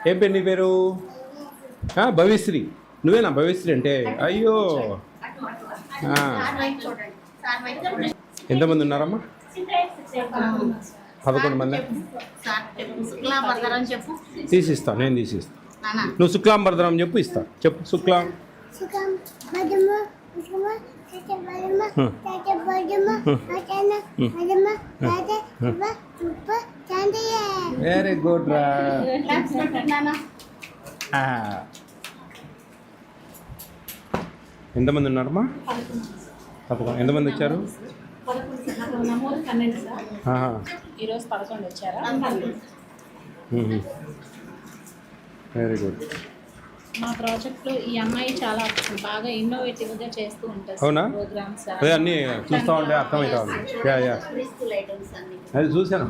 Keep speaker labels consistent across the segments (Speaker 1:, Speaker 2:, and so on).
Speaker 1: ఏం పేరు నీ పేరు? భవ్యశ్రీ. నువ్వేనా భవ్యశ్రీ అంటే? అయ్యో. ఎంతమంది ఉన్నారమ్మా? 11 మంది. తీసిస్తా, నేను తీసిస్తా. నువ్వు శుక్లాం భద్రం చెప్పు, ఇస్తా. చెప్పు శుక్లాం. వెరీ గుడ్ రా. ఎంతమంది ఉన్నారమ్మా? తప్పకుండా. ఎంతమంది వచ్చారు? Very good.
Speaker 2: మా ప్రాజెక్ట్లో ఈ అమ్మాయి చాలా బాగా ఇన్నోవేటివ్గా చేస్తూ ఉంటుంది.
Speaker 1: అవునా?
Speaker 2: ప్రోగ్రామ్స్
Speaker 1: అదే అన్నీ చూస్తూ ఉంటే అర్థమవుతుంది. అది చూశాను.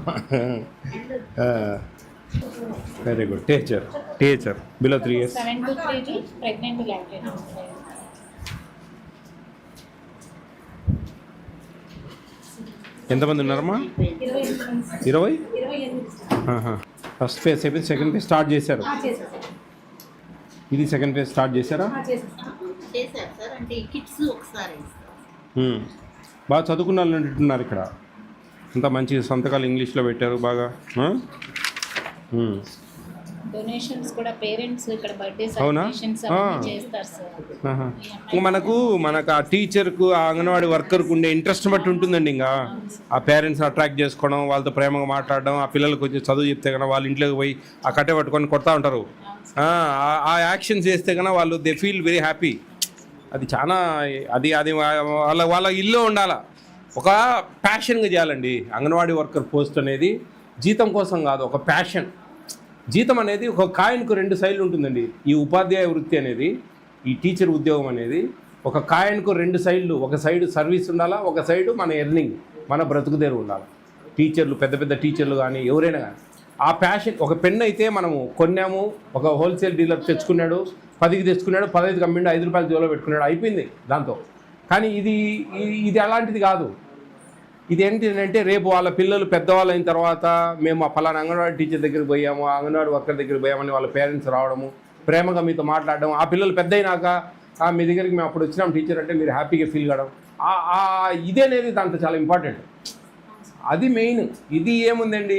Speaker 1: Very good. Teacher below 3 years.
Speaker 2: 7 to 3 pregnant lactate.
Speaker 1: ఎంతమంది ఉన్నారమ్మా? 20. ఫస్ట్ ఫేజ్ అయిపోయింది, సెకండ్ ఫేజ్ స్టార్ట్ చేశారు. ఇది సెకండ్ ఫేజ్ స్టార్ట్ చేశారా? బాగా చదువుకున్న వాళ్ళు ఉంటున్నారు ఇక్కడ. అంత మంచి సంతకాలు ఇంగ్లీష్లో పెట్టారు బాగా.
Speaker 2: డొనేషన్స్ కూడా పేరెంట్స్ ఇక్కడ బర్త్డే సెలబ్రేషన్స్ అన్ని చేస్తారు సార్.
Speaker 1: మనకు ఆ టీచర్కు, ఆ అంగన్వాడీ వర్కర్కు ఉండే ఇంట్రెస్ట్ బట్టి ఉంటుందండి. ఇంకా ఆ పేరెంట్స్ అట్రాక్ట్ చేసుకోవడం, వాళ్ళతో ప్రేమగా మాట్లాడడం, ఆ పిల్లలకు కొంచెం చదువు చెప్తే కన్నా వాళ్ళ ఇంట్లోకి పోయి ఆ కట్టె పట్టుకొని కొడతా ఉంటారు. ఆ యాక్షన్ చేస్తే కన్నా వాళ్ళు దే ఫీల్ వెరీ హ్యాపీ. అది చాలా అది వాళ్ళ ఇల్లు ఉండాలా. ఒక ప్యాషన్గా చేయాలండి. అంగన్వాడీ వర్కర్ పోస్ట్ అనేది జీతం కోసం కాదు, ఒక ప్యాషన్. జీతం అనేది ఒక కాయిన్కు 2 సైడ్లు ఉంటుందండి. ఈ ఉపాధ్యాయ వృత్తి అనేది, ఈ టీచర్ ఉద్యోగం అనేది ఒక కాయిన్కు 2 సైడ్లు. ఒక సైడు సర్వీస్ ఉండాలా, ఒక సైడు మన ఎర్నింగ్, మన బ్రతుకుదేరు ఉండాలి. టీచర్లు, పెద్ద పెద్ద టీచర్లు కానీ ఎవరైనా కానీ ఆ ప్యాషన్. ఒక పెన్ అయితే మనము కొన్నాము, ఒక హోల్సేల్ డీలర్ తెచ్చుకున్నాడు, 10కి తెచ్చుకున్నాడు, 15కి అమ్మిండు, 5 రూపాయలు జోలో పెట్టుకున్నాడు, అయిపోయింది దాంతో. కానీ ఇది అలాంటిది కాదు. ఇది ఏంటంటే రేపు వాళ్ళ పిల్లలు పెద్దవాళ్ళు అయిన తర్వాత మేము ఆ పలానా అంగన్వాడీ టీచర్ దగ్గరికి పోయాము, ఆ అంగన్వాడీ వర్కర్ దగ్గరికి పోయామని వాళ్ళ పేరెంట్స్ రావడము, ప్రేమగా మీతో మాట్లాడడం, ఆ పిల్లలు పెద్ద అయినాక మీ దగ్గరికి మేము అప్పుడు వచ్చినాం టీచర్ అంటే మీరు హ్యాపీగా ఫీల్ కావడం, ఇదే అనేది దాంట్లో చాలా ఇంపార్టెంట్. అది మెయిన్. ఇది ఏముందండి,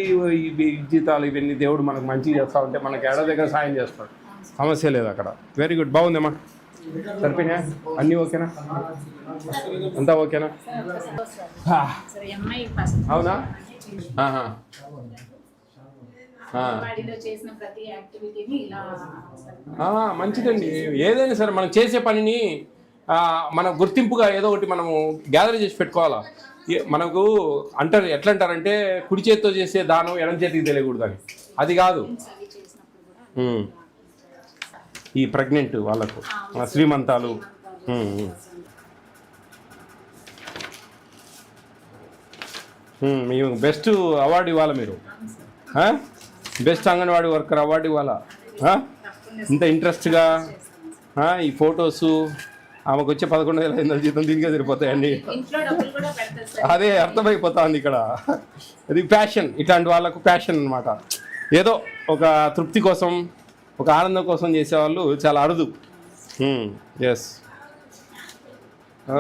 Speaker 1: జీతాలు ఇవన్నీ దేవుడు మనకు మంచిగా చేస్తూ ఉంటే మనకి ఎడ దగ్గర సాయం చేస్తాడు, సమస్య లేదు అక్కడ. Very good. బాగుందమ్మా. సరిపోయినా? అన్నీ ఓకేనా? అంతా ఓకేనా? అవునా? మంచిదండి. ఏదైనా సరే మనం చేసే పనిని మన గుర్తింపుగా ఏదో ఒకటి మనము గ్యాదర్ చేసి పెట్టుకోవాలా. మనకు అంటారు, ఎట్లా అంటారంటే కుడి చేతితో చేసే దానం ఎడం చేతికి తెలియకూడదు అని. అది కాదు. ఈ ప్రెగ్నెంట్ వాళ్ళకు శ్రీమంతాలు. మేము బెస్ట్ అవార్డు ఇవ్వాలి. మీరు బెస్ట్ అంగన్వాడీ వర్కర్ అవార్డు ఇవ్వాలా. ఇంత ఇంట్రెస్ట్గా ఈ ఫొటోసు. ఆమెకు వచ్చే 11,500 జీతం దీనికే సరిపోతాయండి. అదే అర్థమైపోతుంది ఇక్కడ. అది ప్యాషన్. ఇట్లాంటి వాళ్ళకు ప్యాషన్ అనమాట. ఏదో ఒక తృప్తి కోసం, ఒక ఆనందం కోసం చేసేవాళ్ళు చాలా అరుదు. ఎస్.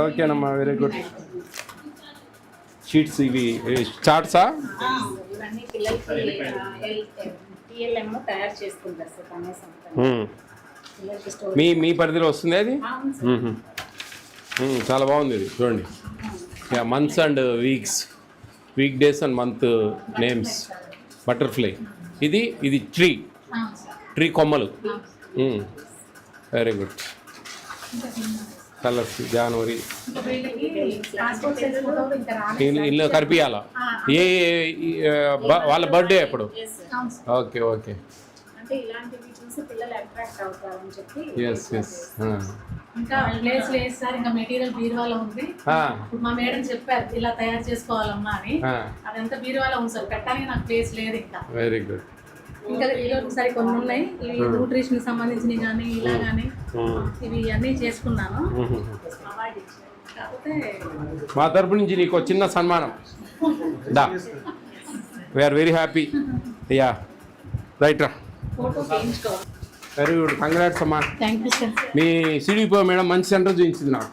Speaker 1: ఓకేనమ్మా. Very good. షీట్స్ ఇవి చార్ట్సా? మీ పరిధిలో వస్తుంది అది? చాలా బాగుంది ఇది. చూడండి, months and weeks, week days and month names, butterfly. ఇది ట్రీ కొమ్మలు. Very good. కలర్స్ జనవరి ఇల్లు కరిపియాలా? వాళ్ళ బర్త్డే ఎప్పుడు? Okay okay. Yes yes.
Speaker 3: ఇంకా ప్లేస్ లేదు సార్, ఇంకా మెటీరియల్ బీరువాలో ఉంది. మా మేడం చెప్పారు ఇలా తయారు చేసుకోవాలమ్మా అని. అదంతా బీరువాలో ఉంది సార్, పెట్టడానికి నాకు ప్లేస్ లేదు ఇంకా.
Speaker 1: Very good.
Speaker 3: ఇంకా సరే కొన్ని ఉన్నాయి, ఇవి న్యూట్రిషన్ సంబంధించినవి కానీ ఇలా కానీ ఇవి అన్నీ చేసుకున్నాను. కాకపోతే
Speaker 1: మా తరపు నుంచి నీకు చిన్న సన్మానం. దా, we are very happy. Yeah right రా.
Speaker 3: ఫోటో చేయించుకోవాలి.
Speaker 1: వెరీ గుడ్, కంగ్రాట్స్ అమ్మా.
Speaker 3: Thank you sir.
Speaker 1: మీ సిడిపో మేడం మంచి సెంటర్ చూపించింది నాకు.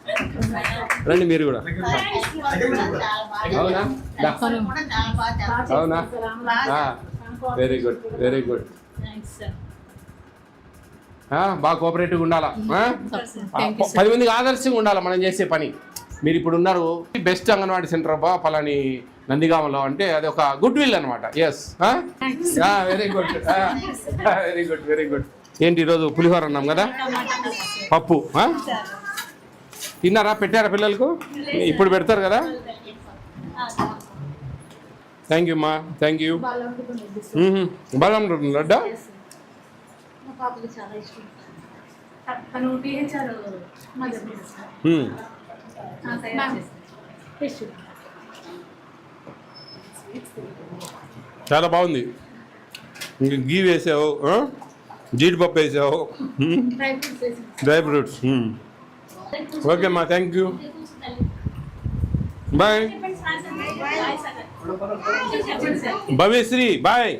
Speaker 1: రండి మీరు కూడా. అవునా దా. అవునా very good very good.
Speaker 2: Thanks sir.
Speaker 1: బాగా కోఆపరేటివ్గా ఉండాలా. 10 మందికి ఆదర్శంగా ఉండాలి మనం చేసే పని. మీరు ఇప్పుడు ఉన్నారు బెస్ట్ అంగన్వాడీ సెంటర్ అబ్బా పలాని నందిగామలో అంటే అది ఒక గుడ్ విల్ అనమాట. Yes very good very good very good. ఏంటి ఈరోజు పులిహోర అన్నాం కదా, పప్పు తిన్నారా? పెట్టారా పిల్లలకు? ఇప్పుడు పెడతారు కదా. థ్యాంక్ యూ అమ్మా, థ్యాంక్ యూ. బాగా లడ్డా
Speaker 3: తను టీహెచ్ఆర్
Speaker 1: చాలా బాగుంది. ఇంక గీ వేసావు, జీడిపప్పు వేసావు, డ్రై ఫ్రూట్స్. ఓకే అమ్మా, thank you, bye. Bhavyasri bye.